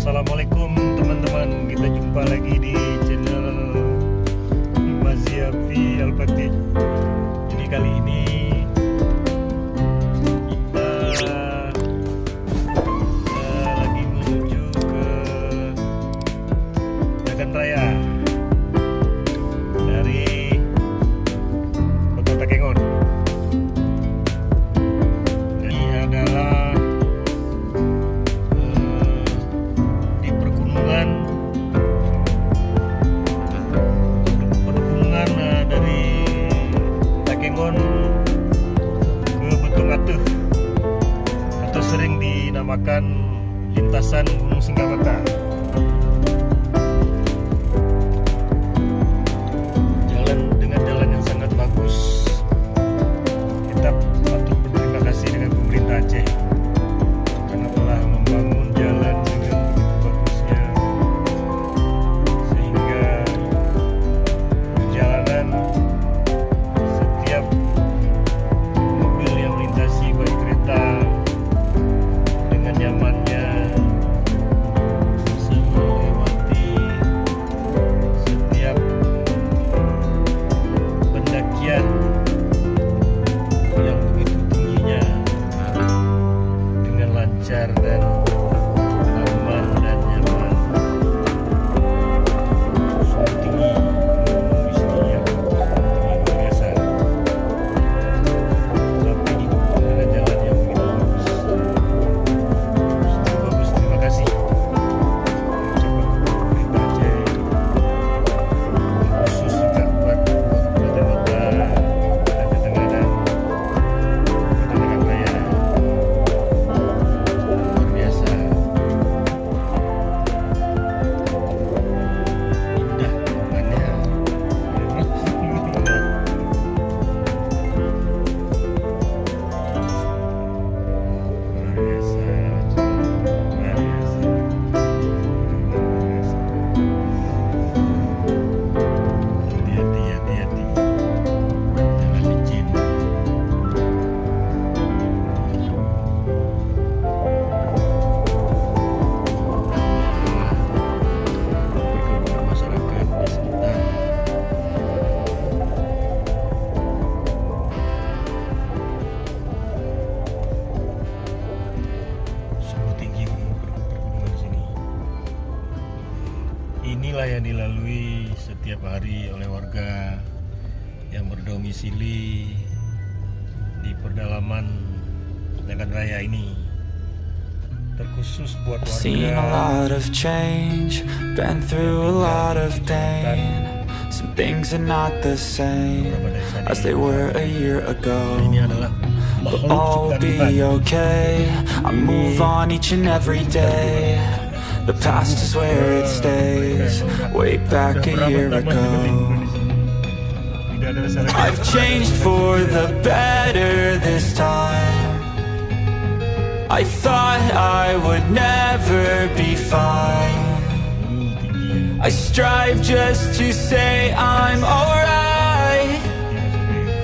Assalamualaikum teman-teman, kita jumpa lagi di channel MAZIAFI ALFATIH. Jadi kali ini kita lagi menuju ke Jalan Raya dari Kota Takengon. Ini adalah ke Betong Ateh atau sering dinamakan lintasan Gunung Singgah. Dengan jalan yang sangat bagus. Kita patut berterima kasih dengan pemerintah Aceh karena telah membangun jalan dengan begitu bagusnya, sehingga perjalanan mobil yang melintasi baik kereta dengan nyamannya bisa melewati setiap pendakian yang begitu tingginya dengan lancar dan aman dan nyaman. Sungguh tinggi, tinggi luar biasa. Inilah yang dilalui setiap hari oleh warga yang berdomisili di pedalaman Jalan Raya ini, terkhusus buat warga. Seen a lot of change, been through a lot of pain. Some things are not the same as they were a year ago. But all will be okay. I move on each and every day. The past is where it stays, way back a year ago. I've changed for the better this time. I thought I would never be fine. I strive just to say I'm alright,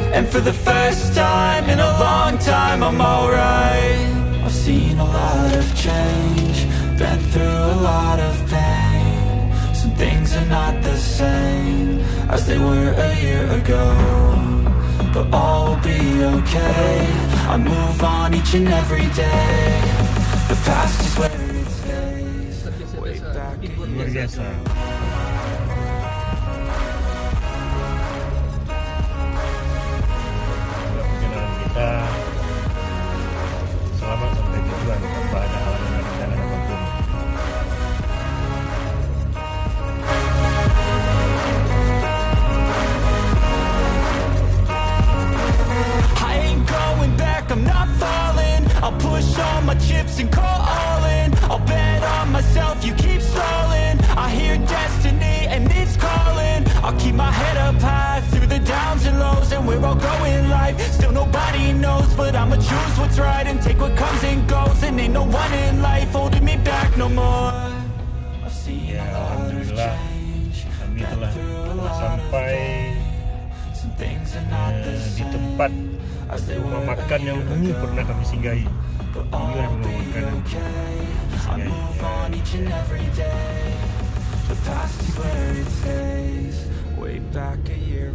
and for the first time in a long time I'm alright. I've seen a lot of change, been through a lot of pain. Some things are not the same as they were a year ago, but all will be okay. I move on each and every day. The past is where it stays, way back a year ago. Perjalanan kita selamat sampai tujuan tanpa ada halangan dari jalan apapun. I ain't going back, I'm not falling. I'll push all my chips and call all in. I'll bet on myself, you keep stalling. I hear destiny and it's calling. I'll keep my head up high through the downs and lows, and we're all going life. Still nobody knows, but I'ma choose what's right and take what comes and goes. And ain't no one in life holding me back no more. Ya, alhamdulillah kami telah sampai di tempat rumah makan yang dulu pernah kami singgahi. but all be okay. I move on each and every day. The past is where it stays. Way back a year